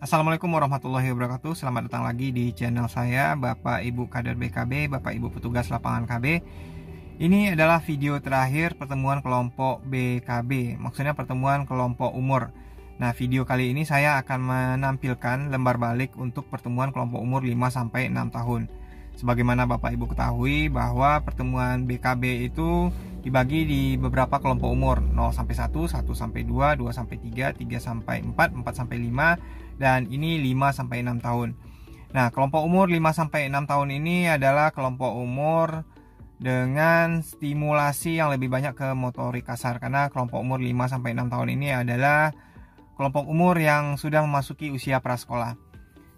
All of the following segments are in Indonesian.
Assalamualaikum warahmatullahi wabarakatuh. Selamat datang lagi di channel saya, Bapak Ibu Kader BKB, Bapak Ibu Petugas Lapangan KB. Ini adalah video terakhir pertemuan kelompok BKB, maksudnya pertemuan kelompok umur. Nah, video kali ini saya akan menampilkan lembar balik untuk pertemuan kelompok umur 5-6 tahun. Sebagaimana Bapak Ibu ketahui bahwa pertemuan BKB itu dibagi di beberapa kelompok umur, 0-1, 1-2, 2-3, 3-4, 4-5, dan ini 5-6 tahun. Nah, kelompok umur 5-6 tahun ini adalah kelompok umur dengan stimulasi yang lebih banyak ke motorik kasar, karena kelompok umur 5-6 tahun ini adalah kelompok umur yang sudah memasuki usia prasekolah.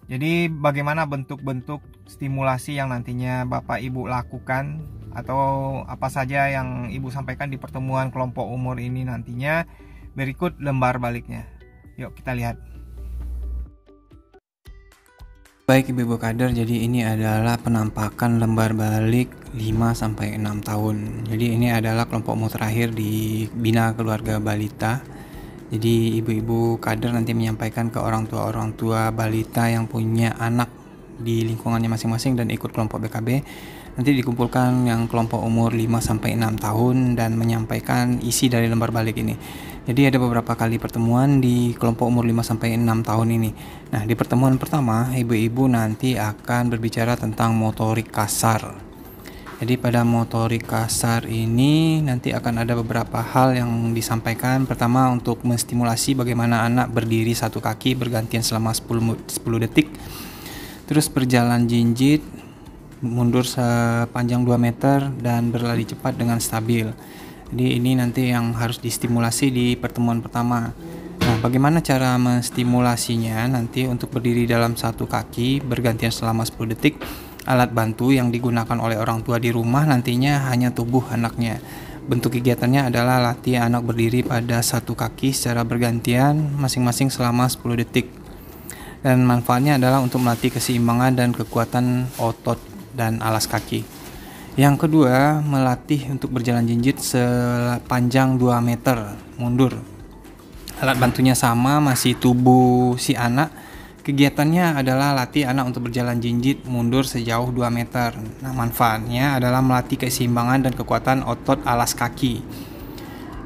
Jadi bagaimana bentuk-bentuk stimulasi yang nantinya Bapak Ibu lakukan atau apa saja yang Ibu sampaikan di pertemuan kelompok umur ini nantinya, berikut lembar baliknya. Yuk kita lihat. Baik Ibu-Ibu Kader, jadi ini adalah penampakan lembar balik 5-6 tahun. Jadi ini adalah kelompok umur terakhir di Bina Keluarga Balita. Jadi ibu-ibu kader nanti menyampaikan ke orang tua balita yang punya anak di lingkungannya masing-masing dan ikut kelompok BKB. Nanti dikumpulkan yang kelompok umur 5-6 tahun dan menyampaikan isi dari lembar balik ini. Jadi ada beberapa kali pertemuan di kelompok umur 5-6 tahun ini. Nah, di pertemuan pertama, ibu-ibu nanti akan berbicara tentang motorik kasar. Jadi pada motorik kasar ini nanti akan ada beberapa hal yang disampaikan. Pertama, untuk menstimulasi bagaimana anak berdiri satu kaki bergantian selama 10 detik. Terus berjalan jinjit, mundur sepanjang 2 meter dan berlari cepat dengan stabil. Jadi ini nanti yang harus distimulasi di pertemuan pertama. Nah, bagaimana cara menstimulasinya? Nanti untuk berdiri dalam satu kaki bergantian selama 10 detik. Alat bantu yang digunakan oleh orang tua di rumah nantinya hanya tubuh anaknya. Bentuk kegiatannya adalah latih anak berdiri pada satu kaki secara bergantian masing-masing selama 10 detik. Dan manfaatnya adalah untuk melatih keseimbangan dan kekuatan otot dan alas kaki. Yang kedua, melatih untuk berjalan jinjit sepanjang 2 meter mundur. Alat bantunya sama, masih tubuh si anak. Kegiatannya adalah latih anak untuk berjalan jinjit mundur sejauh 2 meter. Nah, manfaatnya adalah melatih keseimbangan dan kekuatan otot alas kaki.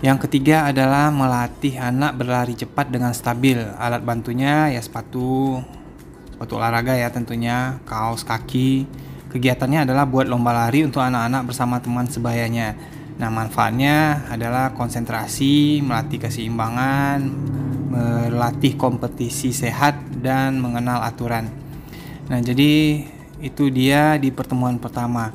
Yang ketiga adalah melatih anak berlari cepat dengan stabil. Alat bantunya ya sepatu olahraga ya tentunya, kaos kaki. Kegiatannya adalah buat lomba lari untuk anak-anak bersama teman sebayanya. Nah, manfaatnya adalah konsentrasi, melatih keseimbangan, melatih kompetisi sehat dan mengenal aturan. Nah, jadi itu dia di pertemuan pertama.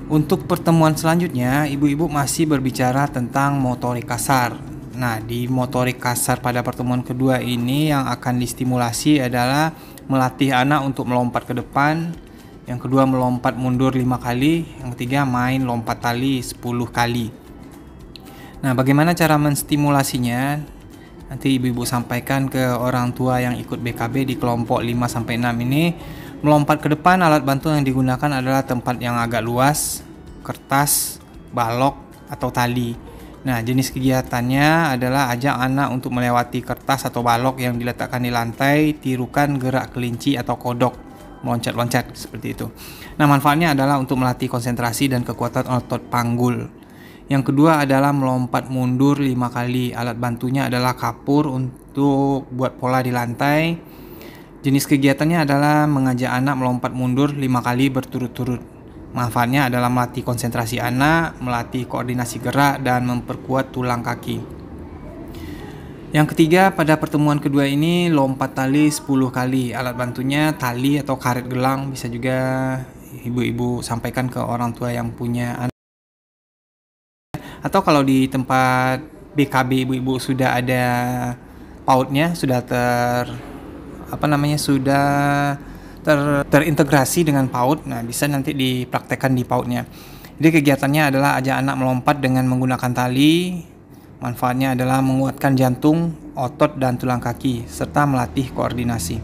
Untuk pertemuan selanjutnya, ibu-ibu masih berbicara tentang motorik kasar. Nah, di motorik kasar pada pertemuan kedua ini yang akan distimulasi adalah melatih anak untuk melompat ke depan, yang kedua melompat mundur 5 kali, yang ketiga main lompat tali 10 kali. Nah, bagaimana cara menstimulasinya? Nanti ibu-ibu sampaikan ke orang tua yang ikut BKB di kelompok 5-6 ini. Melompat ke depan, alat bantu yang digunakan adalah tempat yang agak luas, kertas, balok, atau tali. Nah, jenis kegiatannya adalah ajak anak untuk melewati kertas atau balok yang diletakkan di lantai, tirukan gerak kelinci atau kodok, meloncat-loncat seperti itu. Nah, manfaatnya adalah untuk melatih konsentrasi dan kekuatan otot panggul. Yang kedua adalah melompat mundur 5 kali. Alat bantunya adalah kapur untuk buat pola di lantai. Jenis kegiatannya adalah mengajak anak melompat mundur 5 kali berturut-turut. Manfaatnya adalah melatih konsentrasi anak, melatih koordinasi gerak, dan memperkuat tulang kaki. Yang ketiga, pada pertemuan kedua ini lompat tali 10 kali. Alat bantunya tali atau karet gelang, bisa juga ibu-ibu sampaikan ke orang tua yang punya anak. Atau kalau di tempat BKB ibu-ibu sudah ada PAUD-nya, sudah terintegrasi dengan PAUD. Nah, bisa nanti dipraktekkan di PAUD-nya. Jadi kegiatannya adalah ajak anak melompat dengan menggunakan tali. Manfaatnya adalah menguatkan jantung, otot, dan tulang kaki, serta melatih koordinasi.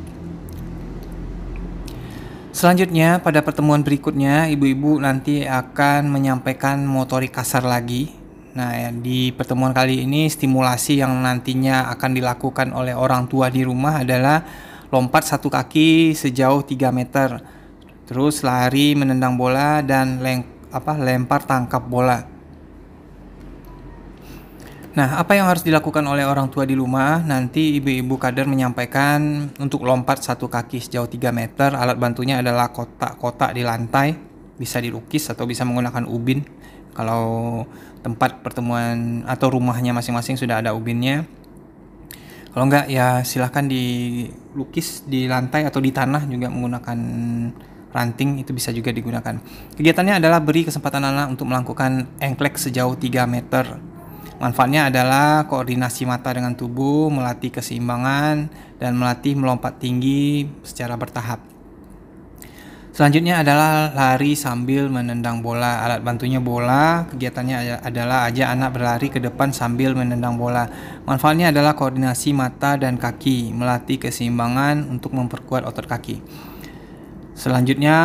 Selanjutnya, pada pertemuan berikutnya, ibu-ibu nanti akan menyampaikan motorik kasar lagi. Nah, di pertemuan kali ini stimulasi yang nantinya akan dilakukan oleh orang tua di rumah adalah lompat satu kaki sejauh 3 meter, terus lari menendang bola dan lempar tangkap bola. Nah, apa yang harus dilakukan oleh orang tua di rumah? Nanti ibu-ibu kader menyampaikan untuk lompat satu kaki sejauh 3 meter, alat bantunya adalah kotak-kotak di lantai, bisa dilukis atau bisa menggunakan ubin. Kalau tempat pertemuan atau rumahnya masing-masing sudah ada ubinnya. Kalau enggak ya silahkan dilukis di lantai atau di tanah juga menggunakan ranting, itu bisa juga digunakan. Kegiatannya adalah beri kesempatan anak untuk melakukan engklek sejauh 3 meter. Manfaatnya adalah koordinasi mata dengan tubuh, melatih keseimbangan, dan melatih melompat tinggi secara bertahap. Selanjutnya adalah lari sambil menendang bola. Alat bantunya bola. Kegiatannya adalah ajak anak berlari ke depan sambil menendang bola. Manfaatnya adalah koordinasi mata dan kaki, melatih keseimbangan untuk memperkuat otot kaki. Selanjutnya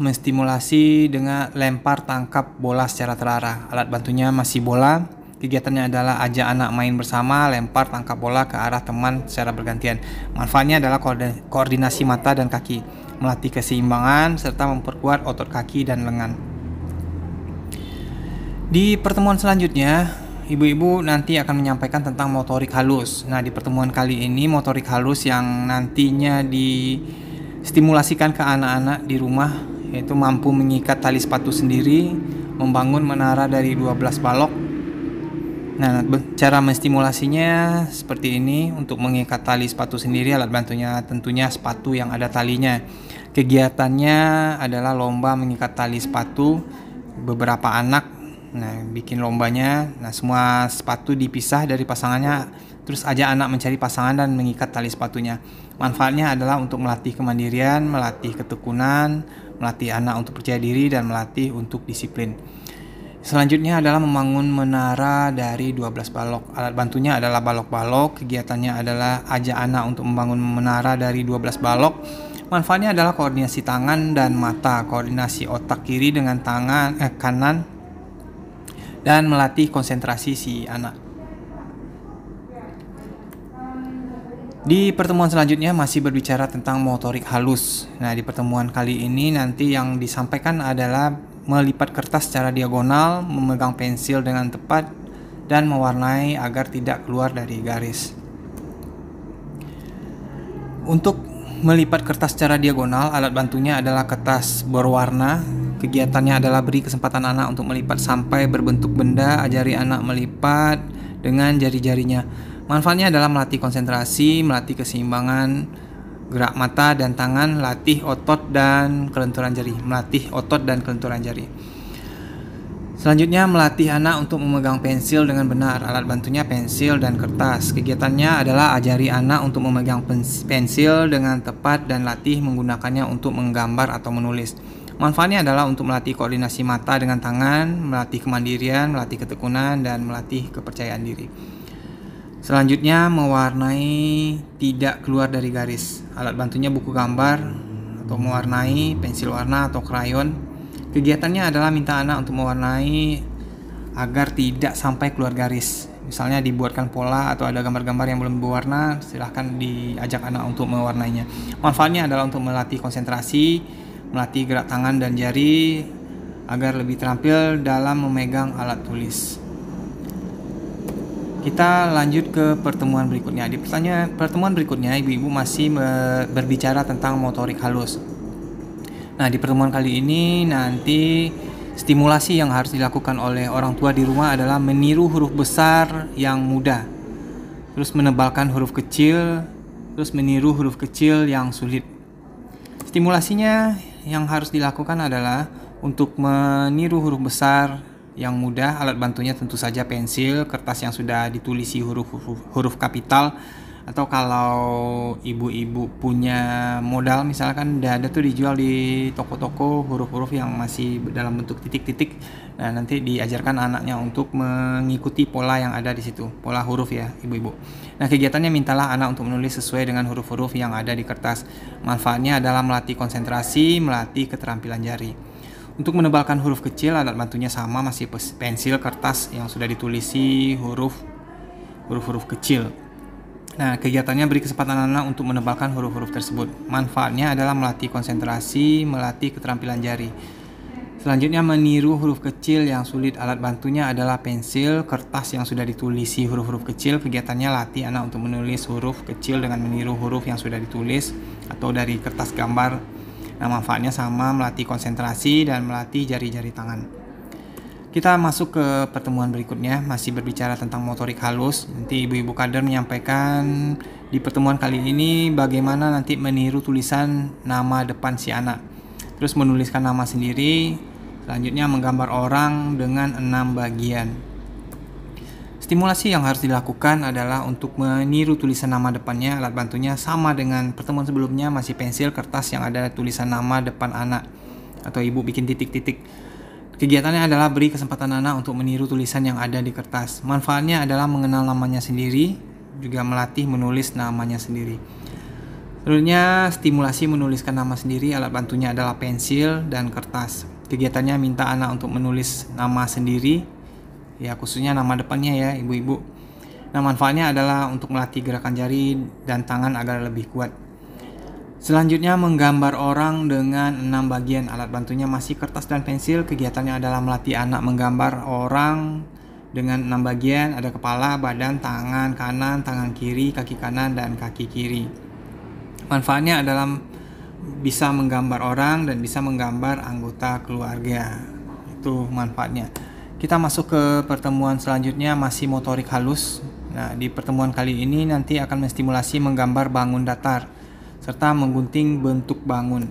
menstimulasi dengan lempar tangkap bola secara terarah. Alat bantunya masih bola. Kegiatannya adalah ajak anak main bersama, lempar tangkap bola ke arah teman secara bergantian. Manfaatnya adalah koordinasi mata dan kaki, melatih keseimbangan, serta memperkuat otot kaki dan lengan. Di pertemuan selanjutnya, ibu-ibu nanti akan menyampaikan tentang motorik halus. Nah, di pertemuan kali ini motorik halus yang nantinya distimulasikan ke anak-anak di rumah, yaitu mampu mengikat tali sepatu sendiri, membangun menara dari 12 balok. Nah, cara menstimulasinya seperti ini. Untuk mengikat tali sepatu sendiri, alat bantunya tentunya sepatu yang ada talinya. Kegiatannya adalah lomba mengikat tali sepatu, beberapa anak bikin lombanya. Nah, semua sepatu dipisah dari pasangannya, terus ajak anak mencari pasangan dan mengikat tali sepatunya. Manfaatnya adalah untuk melatih kemandirian, melatih ketekunan, melatih anak untuk percaya diri, dan melatih untuk disiplin. Selanjutnya adalah membangun menara dari 12 balok. Alat bantunya adalah balok-balok. Kegiatannya adalah ajak anak untuk membangun menara dari 12 balok. Manfaatnya adalah koordinasi tangan dan mata, koordinasi otak kiri dengan tangan kanan, dan melatih konsentrasi si anak. Di pertemuan selanjutnya masih berbicara tentang motorik halus. Nah, di pertemuan kali ini nanti yang disampaikan adalah melipat kertas secara diagonal, memegang pensil dengan tepat, dan mewarnai agar tidak keluar dari garis. Untuk melipat kertas secara diagonal, alat bantunya adalah kertas berwarna. Kegiatannya adalah beri kesempatan anak untuk melipat sampai berbentuk benda, ajari anak melipat dengan jari-jarinya. Manfaatnya adalah melatih konsentrasi, melatih keseimbangan gerak mata dan tangan, melatih otot dan kelenturan jari. Selanjutnya melatih anak untuk memegang pensil dengan benar. Alat bantunya pensil dan kertas. Kegiatannya adalah ajari anak untuk memegang pensil dengan tepat dan latih menggunakannya untuk menggambar atau menulis. Manfaatnya adalah untuk melatih koordinasi mata dengan tangan, melatih kemandirian, melatih ketekunan, dan melatih kepercayaan diri. Selanjutnya mewarnai tidak keluar dari garis. Alat bantunya buku gambar atau mewarnai, pensil warna atau krayon. Kegiatannya adalah minta anak untuk mewarnai agar tidak sampai keluar garis. Misalnya dibuatkan pola atau ada gambar-gambar yang belum berwarna, silahkan diajak anak untuk mewarnainya. Manfaatnya adalah untuk melatih konsentrasi, melatih gerak tangan dan jari agar lebih terampil dalam memegang alat tulis. Kita lanjut ke pertemuan berikutnya. Di pertemuan berikutnya, ibu-ibu masih berbicara tentang motorik halus. Nah, di pertemuan kali ini nanti stimulasi yang harus dilakukan oleh orang tua di rumah adalah meniru huruf besar yang mudah, terus menebalkan huruf kecil, terus meniru huruf kecil yang sulit. Stimulasinya yang harus dilakukan adalah untuk meniru huruf besar yang mudah. Alat bantunya tentu saja pensil, kertas yang sudah ditulisi huruf kapital, atau kalau ibu-ibu punya modal misalkan ada tuh dijual di toko-toko huruf-huruf yang masih dalam bentuk titik-titik. Nah, nanti diajarkan anaknya untuk mengikuti pola yang ada di situ, pola huruf ya ibu-ibu. Nah, kegiatannya mintalah anak untuk menulis sesuai dengan huruf-huruf yang ada di kertas. Manfaatnya adalah melatih konsentrasi, melatih keterampilan jari. Untuk menebalkan huruf kecil, alat bantunya sama, masih pensil, kertas yang sudah ditulisi huruf-huruf kecil. Nah, kegiatannya beri kesempatan anak untuk menebalkan huruf-huruf tersebut. Manfaatnya adalah melatih konsentrasi, melatih keterampilan jari. Selanjutnya meniru huruf kecil yang sulit. Alat bantunya adalah pensil, kertas yang sudah ditulisi huruf-huruf kecil. Kegiatannya latih anak untuk menulis huruf kecil dengan meniru huruf yang sudah ditulis atau dari kertas gambar. Nah, manfaatnya sama, melatih konsentrasi dan melatih jari-jari tangan. Kita masuk ke pertemuan berikutnya, masih berbicara tentang motorik halus. Nanti ibu-ibu kader menyampaikan di pertemuan kali ini bagaimana nanti meniru tulisan nama depan si anak. Terus menuliskan nama sendiri, selanjutnya menggambar orang dengan 6 bagian. Stimulasi yang harus dilakukan adalah untuk meniru tulisan nama depannya. Alat bantunya sama dengan pertemuan sebelumnya, masih pensil, kertas yang ada tulisan nama depan anak. Atau ibu bikin titik-titik. Kegiatannya adalah beri kesempatan anak untuk meniru tulisan yang ada di kertas. Manfaatnya adalah mengenal namanya sendiri, juga melatih menulis namanya sendiri. Selanjutnya, stimulasi menuliskan nama sendiri. Alat bantunya adalah pensil dan kertas. Kegiatannya minta anak untuk menulis nama sendiri, ya khususnya nama depannya ya ibu-ibu. Nah, manfaatnya adalah untuk melatih gerakan jari dan tangan agar lebih kuat. Selanjutnya menggambar orang dengan 6 bagian. Alat bantunya masih kertas dan pensil. Kegiatannya adalah melatih anak menggambar orang dengan 6 bagian. Ada kepala, badan, tangan kanan, tangan kiri, kaki kanan, dan kaki kiri. Manfaatnya adalah bisa menggambar orang dan bisa menggambar anggota keluarga. Itu manfaatnya. Kita masuk ke pertemuan selanjutnya, masih motorik halus. Nah, di pertemuan kali ini nanti akan menstimulasi menggambar bangun datar serta menggunting bentuk bangun.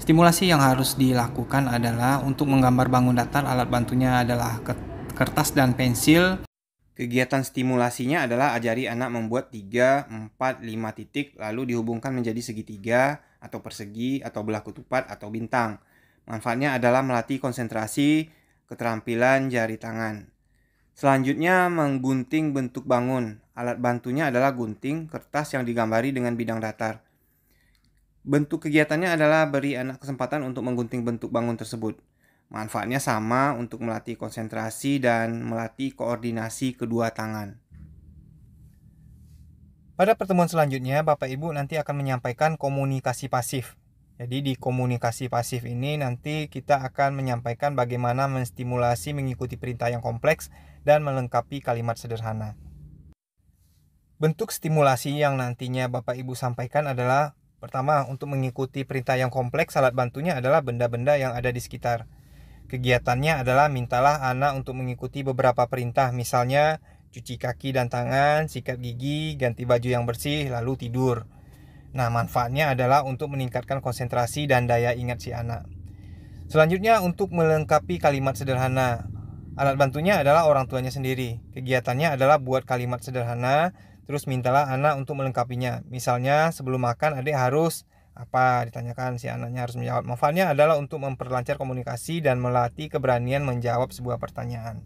Stimulasi yang harus dilakukan adalah untuk menggambar bangun datar. Alat bantunya adalah kertas dan pensil. Kegiatan stimulasinya adalah ajari anak membuat 3, 4, 5 titik lalu dihubungkan menjadi segitiga atau persegi atau belah ketupat atau bintang. Manfaatnya adalah melatih konsentrasi, keterampilan jari tangan. Selanjutnya menggunting bentuk bangun. Alat bantunya adalah gunting, kertas yang digambari dengan bidang datar. Bentuk kegiatannya adalah beri anak kesempatan untuk menggunting bentuk bangun tersebut. Manfaatnya sama untuk melatih konsentrasi dan melatih koordinasi kedua tangan. Pada pertemuan selanjutnya, Bapak Ibu nanti akan menyampaikan komunikasi pasif. Jadi di komunikasi pasif ini nanti kita akan menyampaikan bagaimana menstimulasi mengikuti perintah yang kompleks dan melengkapi kalimat sederhana. Bentuk stimulasi yang nantinya Bapak Ibu sampaikan adalah pertama, untuk mengikuti perintah yang kompleks, alat bantunya adalah benda-benda yang ada di sekitar. Kegiatannya adalah mintalah anak untuk mengikuti beberapa perintah, misalnya cuci kaki dan tangan, sikat gigi, ganti baju yang bersih, lalu tidur. Nah, manfaatnya adalah untuk meningkatkan konsentrasi dan daya ingat si anak. Selanjutnya, untuk melengkapi kalimat sederhana. Alat bantunya adalah orang tuanya sendiri. Kegiatannya adalah buat kalimat sederhana, terus mintalah anak untuk melengkapinya. Misalnya sebelum makan adik harus apa, ditanyakan, si anaknya harus menjawab. Manfaatnya adalah untuk memperlancar komunikasi dan melatih keberanian menjawab sebuah pertanyaan.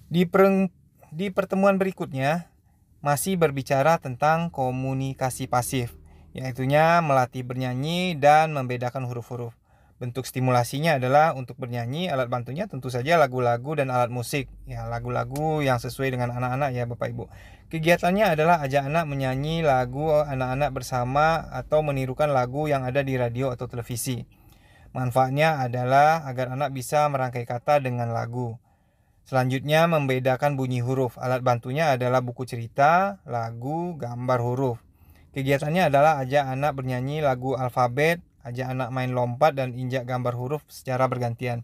Di pertemuan berikutnya masih berbicara tentang komunikasi pasif, yaitunya melatih bernyanyi dan membedakan huruf-huruf. Bentuk stimulasinya adalah untuk bernyanyi. Alat bantunya tentu saja lagu-lagu dan alat musik. Ya, lagu-lagu yang sesuai dengan anak-anak ya Bapak Ibu. Kegiatannya adalah ajak anak menyanyi lagu anak-anak bersama atau menirukan lagu yang ada di radio atau televisi. Manfaatnya adalah agar anak bisa merangkai kata dengan lagu. Selanjutnya membedakan bunyi huruf. Alat bantunya adalah buku cerita, lagu, gambar huruf. Kegiatannya adalah ajak anak bernyanyi lagu alfabet, ajak anak main lompat dan injak gambar huruf secara bergantian.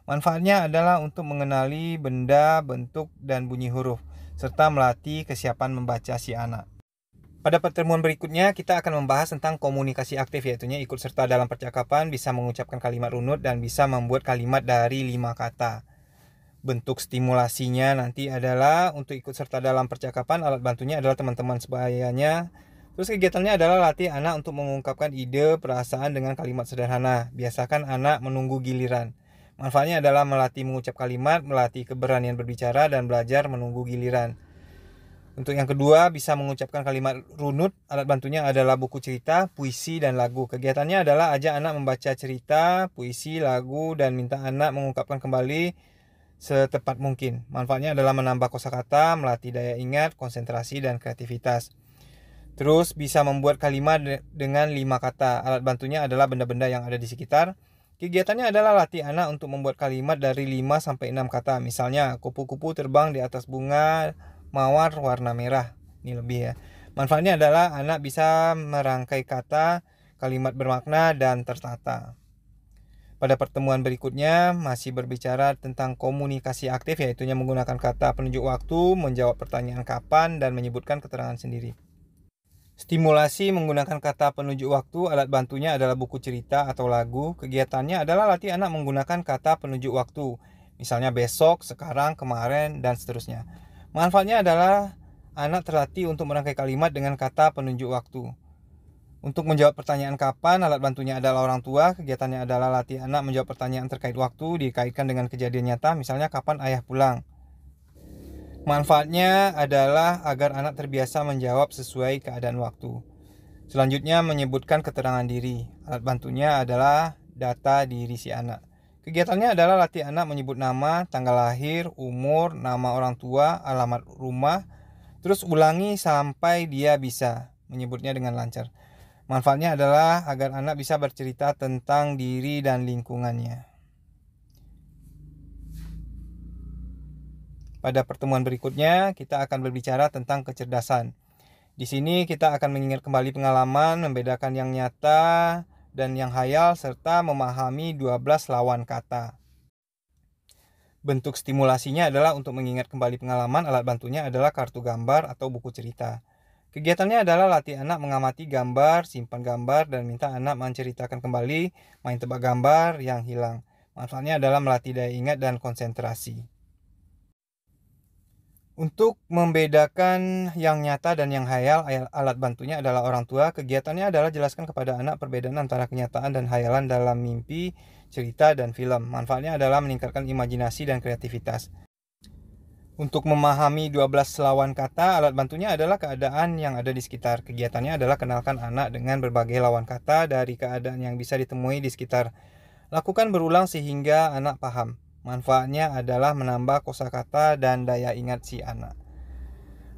Manfaatnya adalah untuk mengenali benda, bentuk, dan bunyi huruf, serta melatih kesiapan membaca si anak. Pada pertemuan berikutnya kita akan membahas tentang komunikasi aktif, yaitu ikut serta dalam percakapan, bisa mengucapkan kalimat runut, dan bisa membuat kalimat dari 5 kata. Bentuk stimulasinya nanti adalah untuk ikut serta dalam percakapan. Alat bantunya adalah teman-teman sebayanya. Terus kegiatannya adalah latih anak untuk mengungkapkan ide, perasaan dengan kalimat sederhana. Biasakan anak menunggu giliran. Manfaatnya adalah melatih mengucap kalimat, melatih keberanian berbicara, dan belajar menunggu giliran. Untuk yang kedua, bisa mengucapkan kalimat runut. Alat bantunya adalah buku cerita, puisi, dan lagu. Kegiatannya adalah ajak anak membaca cerita, puisi, lagu, dan minta anak mengungkapkan kembali setepat mungkin. Manfaatnya adalah menambah kosakata, melatih daya ingat, konsentrasi, dan kreativitas. Terus bisa membuat kalimat dengan 5 kata. Alat bantunya adalah benda-benda yang ada di sekitar. Kegiatannya adalah latih anak untuk membuat kalimat dari 5 sampai 6 kata. Misalnya, kupu-kupu terbang di atas bunga mawar warna merah. Ini lebih ya. Manfaatnya adalah anak bisa merangkai kata, kalimat bermakna, dan tertata. Pada pertemuan berikutnya masih berbicara tentang komunikasi aktif, yaitu menggunakan kata penunjuk waktu, menjawab pertanyaan kapan, dan menyebutkan keterangan sendiri. Stimulasi menggunakan kata penunjuk waktu, alat bantunya adalah buku cerita atau lagu. Kegiatannya adalah latih anak menggunakan kata penunjuk waktu, misalnya besok, sekarang, kemarin, dan seterusnya. Manfaatnya adalah anak terlatih untuk merangkai kalimat dengan kata penunjuk waktu. Untuk menjawab pertanyaan kapan, alat bantunya adalah orang tua. Kegiatannya adalah latih anak menjawab pertanyaan terkait waktu, dikaitkan dengan kejadian nyata, misalnya kapan ayah pulang. Manfaatnya adalah agar anak terbiasa menjawab sesuai keadaan waktu. Selanjutnya menyebutkan keterangan diri. Alat bantunya adalah data diri si anak. Kegiatannya adalah latih anak menyebut nama, tanggal lahir, umur, nama orang tua, alamat rumah. Terus ulangi sampai dia bisa menyebutnya dengan lancar. Manfaatnya adalah agar anak bisa bercerita tentang diri dan lingkungannya. Pada pertemuan berikutnya, kita akan berbicara tentang kecerdasan. Di sini kita akan mengingat kembali pengalaman, membedakan yang nyata dan yang hayal, serta memahami 12 lawan kata. Bentuk stimulasinya adalah untuk mengingat kembali pengalaman. Alat bantunya adalah kartu gambar atau buku cerita. Kegiatannya adalah latih anak mengamati gambar, simpan gambar, dan minta anak menceritakan kembali, main tebak gambar yang hilang. Manfaatnya adalah melatih daya ingat dan konsentrasi. Untuk membedakan yang nyata dan yang hayal, alat bantunya adalah orang tua. Kegiatannya adalah jelaskan kepada anak perbedaan antara kenyataan dan hayalan dalam mimpi, cerita, dan film. Manfaatnya adalah meningkatkan imajinasi dan kreativitas. Untuk memahami 12 lawan kata, alat bantunya adalah keadaan yang ada di sekitar. Kegiatannya adalah kenalkan anak dengan berbagai lawan kata dari keadaan yang bisa ditemui di sekitar. Lakukan berulang sehingga anak paham. Manfaatnya adalah menambah kosakata dan daya ingat si anak.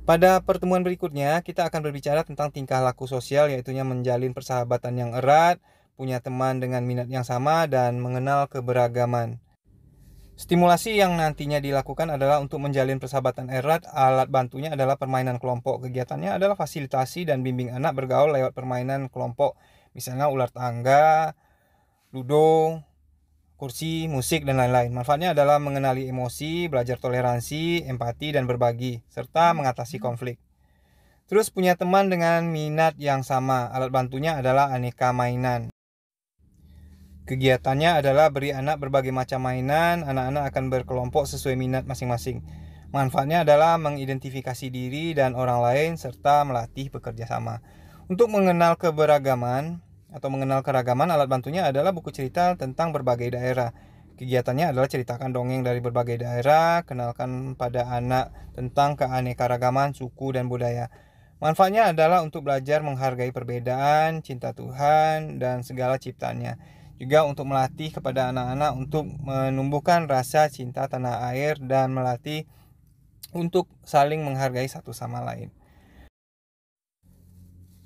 Pada pertemuan berikutnya, kita akan berbicara tentang tingkah laku sosial, yaitu menjalin persahabatan yang erat, punya teman dengan minat yang sama, dan mengenal keberagaman. Stimulasi yang nantinya dilakukan adalah untuk menjalin persahabatan erat. Alat bantunya adalah permainan kelompok. Kegiatannya adalah fasilitasi dan bimbing anak bergaul lewat permainan kelompok, misalnya ular tangga, ludo, kursi, musik, dan lain-lain. Manfaatnya adalah mengenali emosi, belajar toleransi, empati, dan berbagi, serta mengatasi konflik. Terus punya teman dengan minat yang sama. Alat bantunya adalah aneka mainan. Kegiatannya adalah beri anak berbagai macam mainan. Anak-anak akan berkelompok sesuai minat masing-masing. Manfaatnya adalah mengidentifikasi diri dan orang lain serta melatih bekerja sama. Untuk mengenal keberagaman atau mengenal keragaman, alat bantunya adalah buku cerita tentang berbagai daerah. Kegiatannya adalah ceritakan dongeng dari berbagai daerah, kenalkan pada anak tentang keanekaragaman suku dan budaya. Manfaatnya adalah untuk belajar menghargai perbedaan, cinta Tuhan, dan segala ciptaannya. Juga untuk melatih kepada anak-anak untuk menumbuhkan rasa cinta tanah air dan melatih untuk saling menghargai satu sama lain.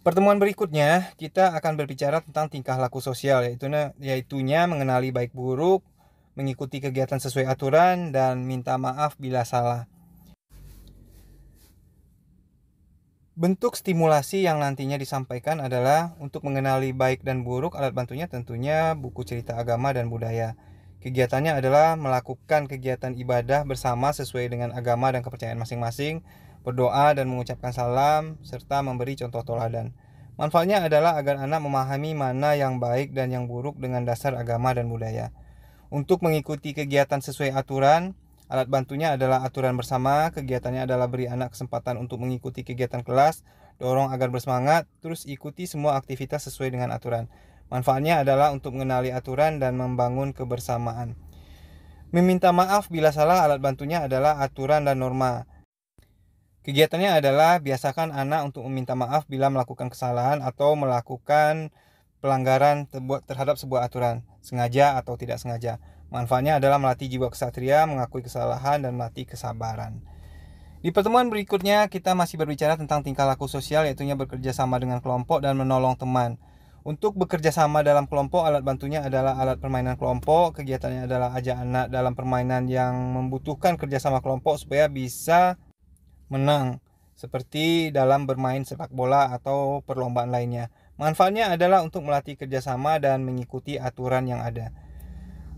Pertemuan berikutnya kita akan berbicara tentang tingkah laku sosial, yaitunya mengenali baik buruk, mengikuti kegiatan sesuai aturan, dan minta maaf bila salah. Bentuk stimulasi yang nantinya disampaikan adalah untuk mengenali baik dan buruk. Alat bantunya tentunya buku cerita agama dan budaya. Kegiatannya adalah melakukan kegiatan ibadah bersama sesuai dengan agama dan kepercayaan masing-masing, berdoa dan mengucapkan salam, serta memberi contoh teladan. Manfaatnya adalah agar anak memahami mana yang baik dan yang buruk dengan dasar agama dan budaya. Untuk mengikuti kegiatan sesuai aturan, alat bantunya adalah aturan bersama. Kegiatannya adalah beri anak kesempatan untuk mengikuti kegiatan kelas, dorong agar bersemangat, terus ikuti semua aktivitas sesuai dengan aturan. Manfaatnya adalah untuk mengenali aturan dan membangun kebersamaan. Meminta maaf bila salah, alat bantunya adalah aturan dan norma. Kegiatannya adalah biasakan anak untuk meminta maaf bila melakukan kesalahan atau melakukan pelanggaran terhadap sebuah aturan, sengaja atau tidak sengaja. Manfaatnya adalah melatih jiwa kesatria, mengakui kesalahan, dan melatih kesabaran. Di pertemuan berikutnya, kita masih berbicara tentang tingkah laku sosial, yaitunya bekerja sama dengan kelompok dan menolong teman. Untuk bekerja sama dalam kelompok, alat bantunya adalah alat permainan kelompok. Kegiatannya adalah ajak anak dalam permainan yang membutuhkan kerjasama kelompok supaya bisa menang, seperti dalam bermain sepak bola atau perlombaan lainnya. Manfaatnya adalah untuk melatih kerjasama dan mengikuti aturan yang ada.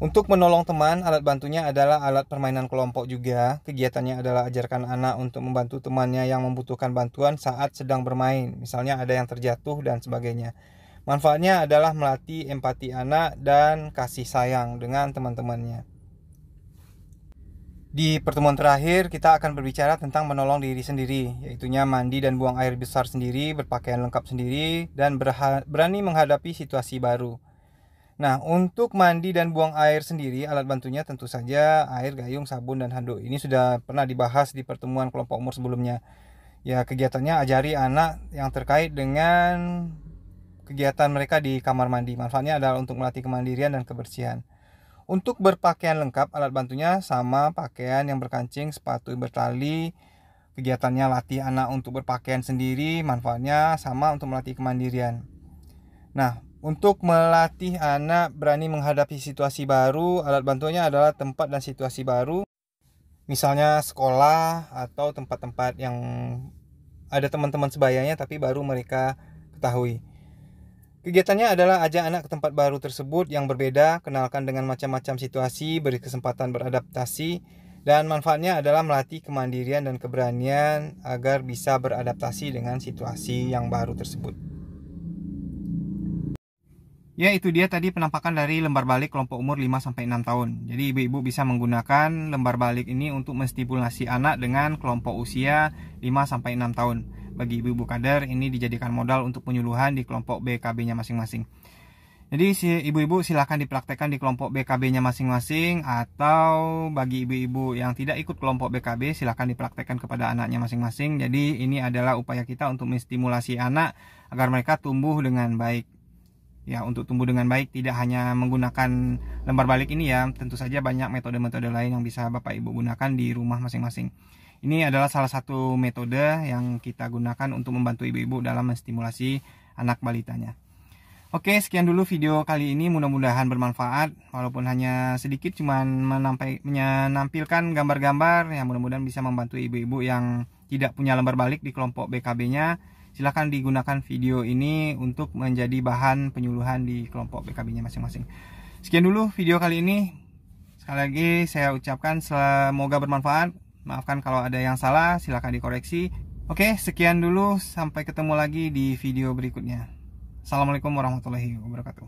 Untuk menolong teman, alat bantunya adalah alat permainan kelompok juga. Kegiatannya adalah ajarkan anak untuk membantu temannya yang membutuhkan bantuan saat sedang bermain. Misalnya ada yang terjatuh dan sebagainya. Manfaatnya adalah melatih empati anak dan kasih sayang dengan teman-temannya. Di pertemuan terakhir, kita akan berbicara tentang menolong diri sendiri, yaitunya mandi dan buang air besar sendiri, berpakaian lengkap sendiri, dan berani menghadapi situasi baru. Nah, untuk mandi dan buang air sendiri, alat bantunya tentu saja air, gayung, sabun, dan handuk. Ini sudah pernah dibahas di pertemuan kelompok umur sebelumnya. Ya, kegiatannya ajari anak yang terkait dengan kegiatan mereka di kamar mandi. Manfaatnya adalah untuk melatih kemandirian dan kebersihan. Untuk berpakaian lengkap, alat bantunya sama pakaian yang berkancing, sepatu bertali. Kegiatannya latih anak untuk berpakaian sendiri, manfaatnya sama untuk melatih kemandirian. Nah, untuk melatih anak berani menghadapi situasi baru, alat bantunya adalah tempat dan situasi baru. Misalnya sekolah atau tempat-tempat yang ada teman-teman sebayanya tapi baru mereka ketahui. Kegiatannya adalah ajak anak ke tempat baru tersebut yang berbeda, kenalkan dengan macam-macam situasi, beri kesempatan beradaptasi, dan manfaatnya adalah melatih kemandirian dan keberanian agar bisa beradaptasi dengan situasi yang baru tersebut. Ya, itu dia tadi penampakan dari lembar balik kelompok umur 5-6 tahun. Jadi ibu-ibu bisa menggunakan lembar balik ini untuk menstimulasi anak dengan kelompok usia 5-6 tahun. Bagi ibu-ibu kader, ini dijadikan modal untuk penyuluhan di kelompok BKB-nya masing-masing. Jadi ibu-ibu silahkan dipraktekkan di kelompok BKB-nya masing-masing, atau bagi ibu-ibu yang tidak ikut kelompok BKB silahkan dipraktekkan kepada anaknya masing-masing. Jadi ini adalah upaya kita untuk menstimulasi anak agar mereka tumbuh dengan baik. Ya, untuk tumbuh dengan baik tidak hanya menggunakan lembar balik ini ya, tentu saja banyak metode-metode lain yang bisa Bapak Ibu gunakan di rumah masing-masing. Ini adalah salah satu metode yang kita gunakan untuk membantu ibu-ibu dalam menstimulasi anak balitanya. Oke, sekian dulu video kali ini, mudah-mudahan bermanfaat. Walaupun hanya sedikit, cuman menampilkan gambar-gambar yang mudah-mudahan bisa membantu ibu-ibu yang tidak punya lembar balik di kelompok BKB-nya. Silahkan digunakan video ini untuk menjadi bahan penyuluhan di kelompok BKB-nya masing-masing. Sekian dulu video kali ini. Sekali lagi saya ucapkan semoga bermanfaat. Maafkan kalau ada yang salah, silahkan dikoreksi. Oke, sekian dulu. Sampai ketemu lagi di video berikutnya. Assalamualaikum warahmatullahi wabarakatuh.